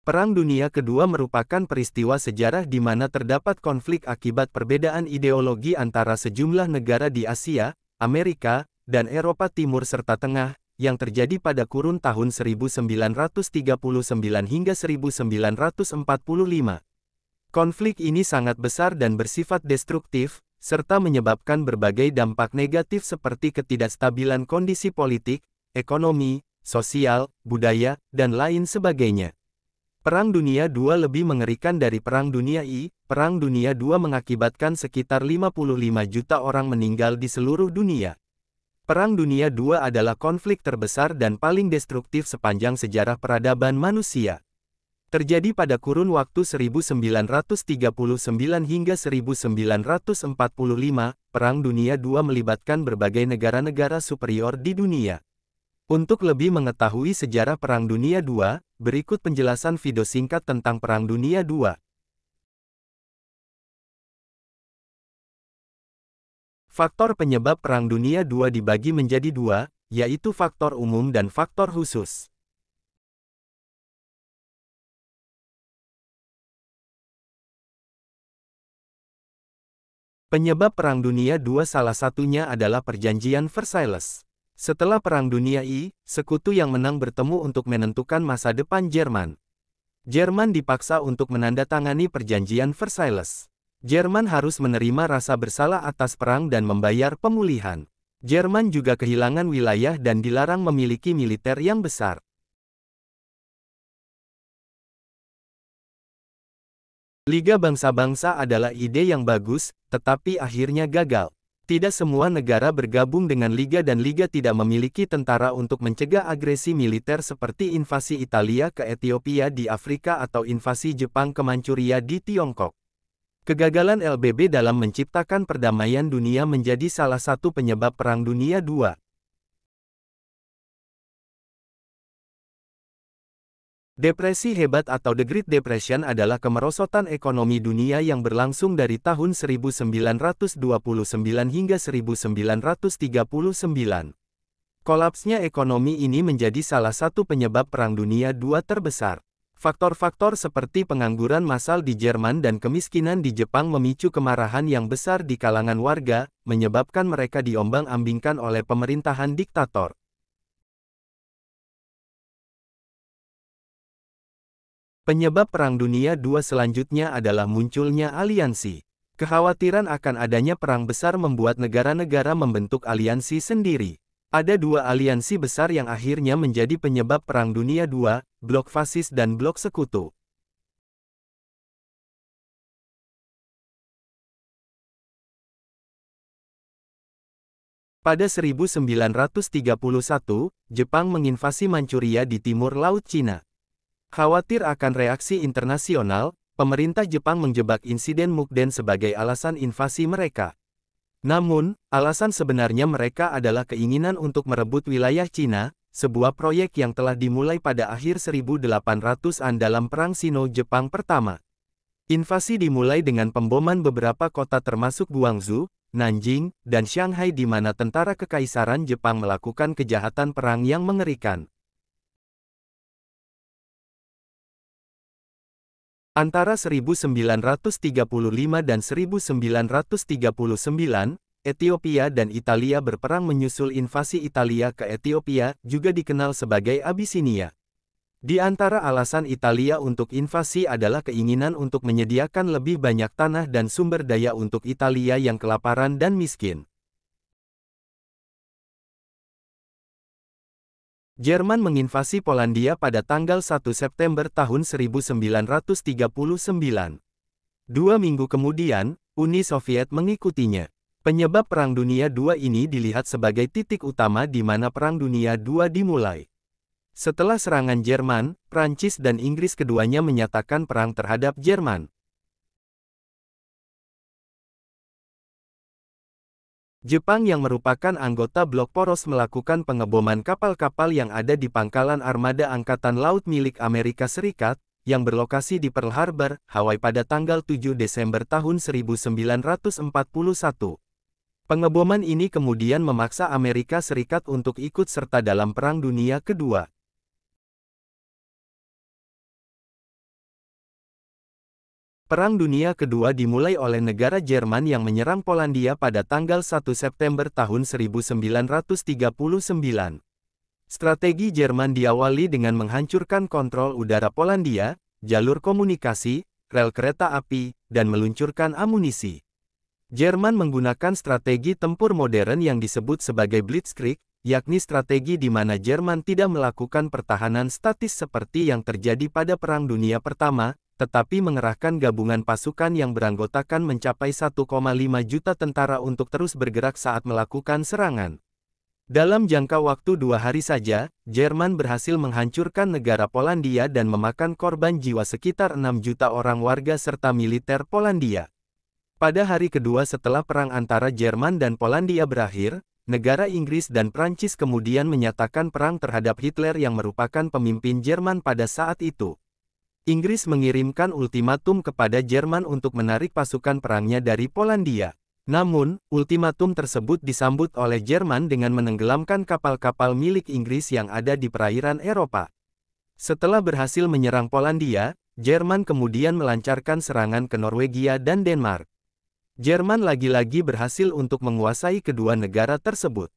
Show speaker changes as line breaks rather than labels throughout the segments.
Perang Dunia Kedua merupakan peristiwa sejarah di mana terdapat konflik akibat perbedaan ideologi antara sejumlah negara di Asia, Amerika, dan Eropa Timur serta Tengah, yang terjadi pada kurun tahun 1939 hingga 1945. Konflik ini sangat besar dan bersifat destruktif, serta menyebabkan berbagai dampak negatif seperti ketidakstabilan kondisi politik, ekonomi, sosial, budaya, dan lain sebagainya. Perang Dunia II lebih mengerikan dari Perang Dunia I. Perang Dunia II mengakibatkan sekitar 55 juta orang meninggal di seluruh dunia. Perang Dunia II adalah konflik terbesar dan paling destruktif sepanjang sejarah peradaban manusia. Terjadi pada kurun waktu 1939 hingga 1945, Perang Dunia II melibatkan berbagai negara-negara superior di dunia. Untuk lebih mengetahui sejarah Perang Dunia II, berikut penjelasan video singkat tentang Perang Dunia II. Faktor penyebab Perang Dunia II dibagi menjadi dua, yaitu faktor umum dan faktor khusus. Penyebab Perang Dunia II salah satunya adalah Perjanjian Versailles. Setelah Perang Dunia I, sekutu yang menang bertemu untuk menentukan masa depan Jerman. Jerman dipaksa untuk menandatangani Perjanjian Versailles. Jerman harus menerima rasa bersalah atas perang dan membayar pemulihan. Jerman juga kehilangan wilayah dan dilarang memiliki militer yang besar. Liga Bangsa-Bangsa adalah ide yang bagus, tetapi akhirnya gagal. Tidak semua negara bergabung dengan Liga dan Liga tidak memiliki tentara untuk mencegah agresi militer seperti invasi Italia ke Ethiopia di Afrika atau invasi Jepang ke Manchuria di Tiongkok. Kegagalan LBB dalam menciptakan perdamaian dunia menjadi salah satu penyebab Perang Dunia II. Depresi hebat atau The Great Depression adalah kemerosotan ekonomi dunia yang berlangsung dari tahun 1929 hingga 1939. Kolapsnya ekonomi ini menjadi salah satu penyebab Perang Dunia II terbesar. Faktor-faktor seperti pengangguran massal di Jerman dan kemiskinan di Jepang memicu kemarahan yang besar di kalangan warga, menyebabkan mereka diombang-ambingkan oleh pemerintahan diktator. Penyebab Perang Dunia II selanjutnya adalah munculnya aliansi. Kekhawatiran akan adanya perang besar membuat negara-negara membentuk aliansi sendiri. Ada dua aliansi besar yang akhirnya menjadi penyebab Perang Dunia II, blok fasis dan blok sekutu. Pada 1931, Jepang menginvasi Manchuria di timur Laut Cina. Khawatir akan reaksi internasional, pemerintah Jepang menjebak insiden Mukden sebagai alasan invasi mereka. Namun, alasan sebenarnya mereka adalah keinginan untuk merebut wilayah Cina, sebuah proyek yang telah dimulai pada akhir 1800-an dalam Perang Sino-Jepang pertama. Invasi dimulai dengan pemboman beberapa kota termasuk Guangzhou, Nanjing, dan Shanghai di mana tentara Kekaisaran Jepang melakukan kejahatan perang yang mengerikan. Antara 1935 dan 1939, Ethiopia dan Italia berperang menyusul invasi Italia ke Ethiopia, juga dikenal sebagai Abyssinia. Di antara alasan Italia untuk invasi adalah keinginan untuk menyediakan lebih banyak tanah dan sumber daya untuk Italia yang kelaparan dan miskin. Jerman menginvasi Polandia pada tanggal 1 September tahun 1939. 2 minggu kemudian, Uni Soviet mengikutinya. Penyebab Perang Dunia II ini dilihat sebagai titik utama di mana Perang Dunia II dimulai. Setelah serangan Jerman, Prancis dan Inggris keduanya menyatakan perang terhadap Jerman. Jepang yang merupakan anggota blok poros melakukan pengeboman kapal-kapal yang ada di pangkalan armada Angkatan Laut milik Amerika Serikat, yang berlokasi di Pearl Harbor, Hawaii pada tanggal 7 Desember tahun 1941. Pengeboman ini kemudian memaksa Amerika Serikat untuk ikut serta dalam Perang Dunia Kedua. Perang Dunia Kedua dimulai oleh negara Jerman yang menyerang Polandia pada tanggal 1 September tahun 1939. Strategi Jerman diawali dengan menghancurkan kontrol udara Polandia, jalur komunikasi, rel kereta api, dan meluncurkan amunisi. Jerman menggunakan strategi tempur modern yang disebut sebagai Blitzkrieg, yakni strategi di mana Jerman tidak melakukan pertahanan statis seperti yang terjadi pada Perang Dunia Pertama, tetapi mengerahkan gabungan pasukan yang beranggotakan mencapai 1,5 juta tentara untuk terus bergerak saat melakukan serangan. Dalam jangka waktu 2 hari saja, Jerman berhasil menghancurkan negara Polandia dan memakan korban jiwa sekitar 6 juta orang warga serta militer Polandia. Pada hari kedua setelah perang antara Jerman dan Polandia berakhir, negara Inggris dan Prancis kemudian menyatakan perang terhadap Hitler yang merupakan pemimpin Jerman pada saat itu. Inggris mengirimkan ultimatum kepada Jerman untuk menarik pasukan perangnya dari Polandia. Namun, ultimatum tersebut disambut oleh Jerman dengan menenggelamkan kapal-kapal milik Inggris yang ada di perairan Eropa. Setelah berhasil menyerang Polandia, Jerman kemudian melancarkan serangan ke Norwegia dan Denmark. Jerman lagi-lagi berhasil untuk menguasai kedua negara tersebut.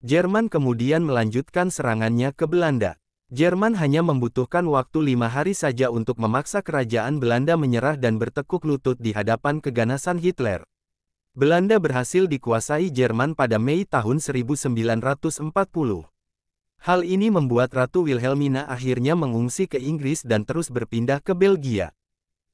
Jerman kemudian melanjutkan serangannya ke Belanda. Jerman hanya membutuhkan waktu 5 hari saja untuk memaksa kerajaan Belanda menyerah dan bertekuk lutut di hadapan keganasan Hitler. Belanda berhasil dikuasai Jerman pada Mei tahun 1940. Hal ini membuat Ratu Wilhelmina akhirnya mengungsi ke Inggris dan terus berpindah ke Belgia.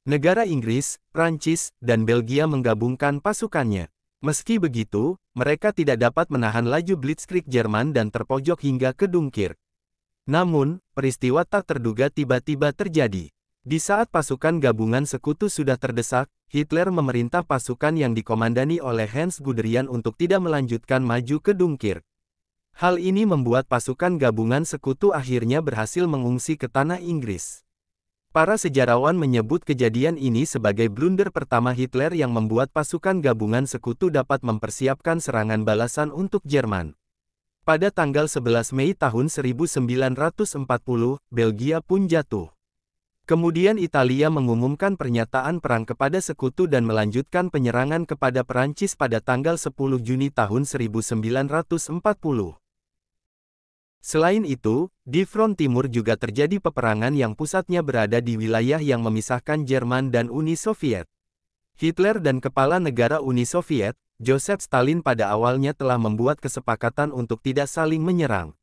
Negara Inggris, Prancis, dan Belgia menggabungkan pasukannya. Meski begitu, mereka tidak dapat menahan laju Blitzkrieg Jerman dan terpojok hingga ke Dunkirk. Namun, peristiwa tak terduga tiba-tiba terjadi. Di saat pasukan gabungan sekutu sudah terdesak, Hitler memerintah pasukan yang dikomandani oleh Hans Guderian untuk tidak melanjutkan maju ke Dunkirk. Hal ini membuat pasukan gabungan sekutu akhirnya berhasil mengungsi ke tanah Inggris. Para sejarawan menyebut kejadian ini sebagai blunder pertama Hitler yang membuat pasukan gabungan sekutu dapat mempersiapkan serangan balasan untuk Jerman. Pada tanggal 11 Mei tahun 1940, Belgia pun jatuh. Kemudian Italia mengumumkan pernyataan perang kepada sekutu dan melanjutkan penyerangan kepada Perancis pada tanggal 10 Juni tahun 1940. Selain itu, di front timur juga terjadi peperangan yang pusatnya berada di wilayah yang memisahkan Jerman dan Uni Soviet. Hitler dan kepala negara Uni Soviet, Joseph Stalin pada awalnya telah membuat kesepakatan untuk tidak saling menyerang.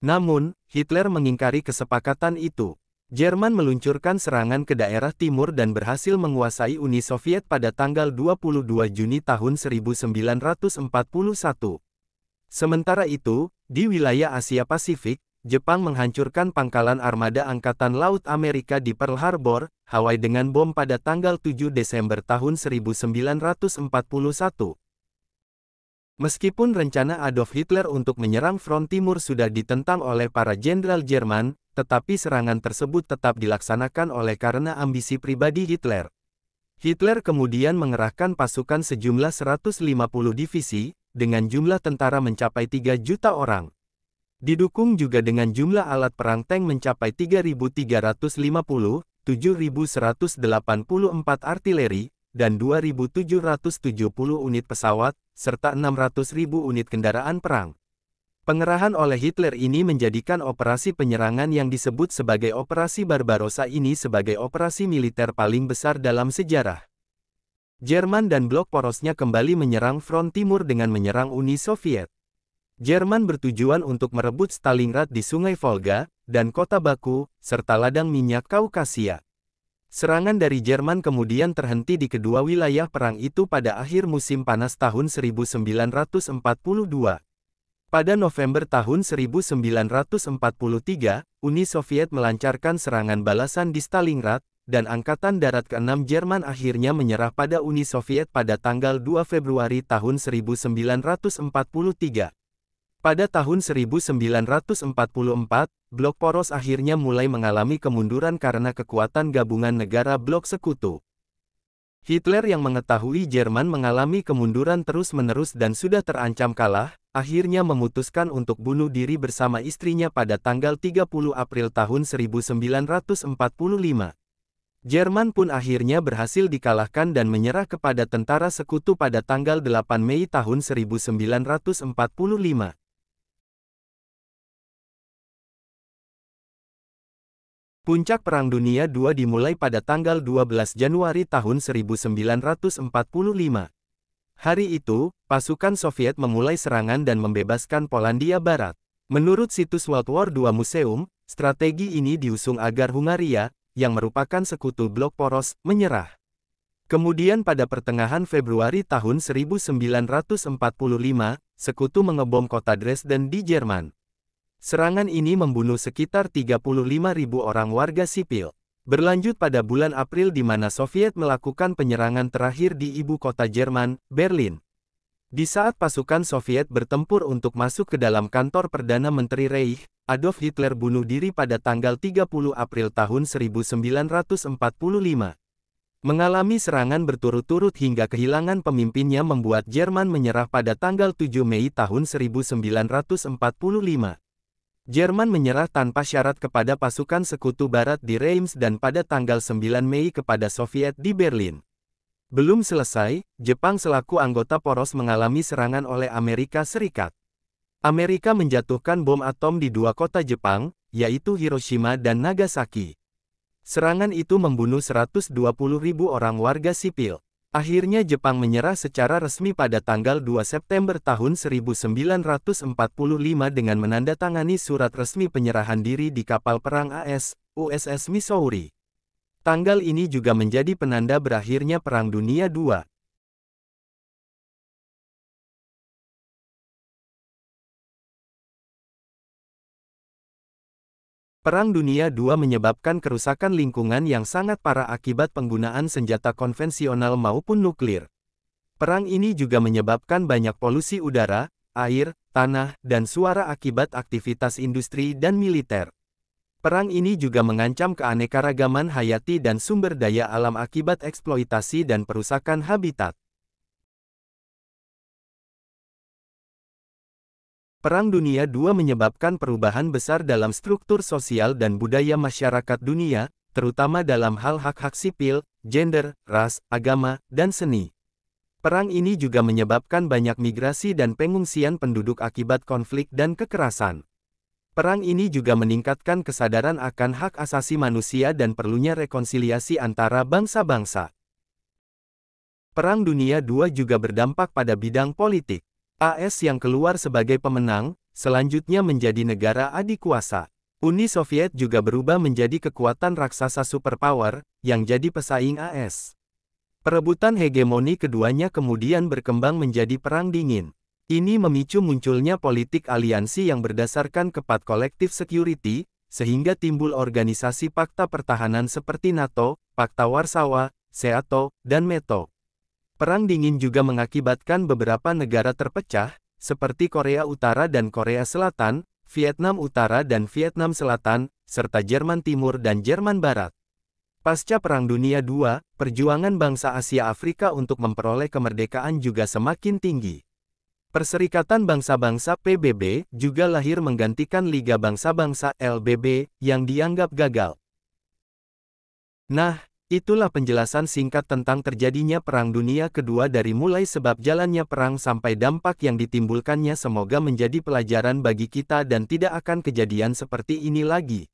Namun, Hitler mengingkari kesepakatan itu. Jerman meluncurkan serangan ke daerah timur dan berhasil menguasai Uni Soviet pada tanggal 22 Juni tahun 1941. Sementara itu, di wilayah Asia Pasifik, Jepang menghancurkan pangkalan armada Angkatan Laut Amerika di Pearl Harbor, Hawaii dengan bom pada tanggal 7 Desember tahun 1941. Meskipun rencana Adolf Hitler untuk menyerang front timur sudah ditentang oleh para jenderal Jerman, tetapi serangan tersebut tetap dilaksanakan oleh karena ambisi pribadi Hitler. Hitler kemudian mengerahkan pasukan sejumlah 150 divisi, dengan jumlah tentara mencapai 3 juta orang. Didukung juga dengan jumlah alat perang tank mencapai 3.350, 7.184 artileri, dan 2.770 unit pesawat, serta 600.000 unit kendaraan perang. Pengerahan oleh Hitler ini menjadikan operasi penyerangan yang disebut sebagai Operasi Barbarossa ini sebagai operasi militer paling besar dalam sejarah. Jerman dan blok porosnya kembali menyerang front timur dengan menyerang Uni Soviet. Jerman bertujuan untuk merebut Stalingrad di Sungai Volga, dan kota Baku, serta ladang minyak Kaukasia. Serangan dari Jerman kemudian terhenti di kedua wilayah perang itu pada akhir musim panas tahun 1942. Pada November tahun 1943, Uni Soviet melancarkan serangan balasan di Stalingrad, dan Angkatan Darat ke-6 Jerman akhirnya menyerah pada Uni Soviet pada tanggal 2 Februari tahun 1943. Pada tahun 1944, blok poros akhirnya mulai mengalami kemunduran karena kekuatan gabungan negara blok sekutu. Hitler yang mengetahui Jerman mengalami kemunduran terus-menerus dan sudah terancam kalah, akhirnya memutuskan untuk bunuh diri bersama istrinya pada tanggal 30 April tahun 1945. Jerman pun akhirnya berhasil dikalahkan dan menyerah kepada tentara sekutu pada tanggal 8 Mei tahun 1945. Puncak Perang Dunia II dimulai pada tanggal 12 Januari tahun 1945. Hari itu, pasukan Soviet memulai serangan dan membebaskan Polandia Barat. Menurut situs World War II Museum, strategi ini diusung agar Hungaria, yang merupakan sekutu blok poros, menyerah. Kemudian pada pertengahan Februari tahun 1945, sekutu mengebom kota Dresden di Jerman. Serangan ini membunuh sekitar 35.000 orang warga sipil. Berlanjut pada bulan April di mana Soviet melakukan penyerangan terakhir di ibu kota Jerman, Berlin. Di saat pasukan Soviet bertempur untuk masuk ke dalam kantor Perdana Menteri Reich, Adolf Hitler bunuh diri pada tanggal 30 April tahun 1945. Mengalami serangan berturut-turut hingga kehilangan pemimpinnya membuat Jerman menyerah pada tanggal 7 Mei tahun 1945. Jerman menyerah tanpa syarat kepada pasukan sekutu barat di Reims dan pada tanggal 9 Mei kepada Soviet di Berlin. Belum selesai, Jepang selaku anggota poros mengalami serangan oleh Amerika Serikat. Amerika menjatuhkan bom atom di dua kota Jepang, yaitu Hiroshima dan Nagasaki. Serangan itu membunuh 120.000 orang warga sipil. Akhirnya Jepang menyerah secara resmi pada tanggal 2 September tahun 1945 dengan menandatangani surat resmi penyerahan diri di kapal perang AS, USS Missouri. Tanggal ini juga menjadi penanda berakhirnya Perang Dunia II. Perang Dunia II menyebabkan kerusakan lingkungan yang sangat parah akibat penggunaan senjata konvensional maupun nuklir. Perang ini juga menyebabkan banyak polusi udara, air, tanah, dan suara akibat aktivitas industri dan militer. Perang ini juga mengancam keanekaragaman hayati dan sumber daya alam akibat eksploitasi dan perusakan habitat. Perang Dunia II menyebabkan perubahan besar dalam struktur sosial dan budaya masyarakat dunia, terutama dalam hal hak-hak sipil, gender, ras, agama, dan seni. Perang ini juga menyebabkan banyak migrasi dan pengungsian penduduk akibat konflik dan kekerasan. Perang ini juga meningkatkan kesadaran akan hak asasi manusia dan perlunya rekonsiliasi antara bangsa-bangsa. Perang Dunia II juga berdampak pada bidang politik. AS yang keluar sebagai pemenang, selanjutnya menjadi negara adikuasa. Uni Soviet juga berubah menjadi kekuatan raksasa superpower, yang jadi pesaing AS. Perebutan hegemoni keduanya kemudian berkembang menjadi Perang Dingin. Ini memicu munculnya politik aliansi yang berdasarkan kepat kolektif security, sehingga timbul organisasi pakta pertahanan seperti NATO, Pakta Warsawa, SEATO, dan METO. Perang Dingin juga mengakibatkan beberapa negara terpecah, seperti Korea Utara dan Korea Selatan, Vietnam Utara dan Vietnam Selatan, serta Jerman Timur dan Jerman Barat. Pasca Perang Dunia II, perjuangan bangsa Asia Afrika untuk memperoleh kemerdekaan juga semakin tinggi. Perserikatan Bangsa-Bangsa PBB juga lahir menggantikan Liga Bangsa-Bangsa LBB yang dianggap gagal. Nah, itulah penjelasan singkat tentang terjadinya Perang Dunia Kedua dari mulai sebab jalannya perang sampai dampak yang ditimbulkannya. Semoga menjadi pelajaran bagi kita dan tidak akan kejadian seperti ini lagi.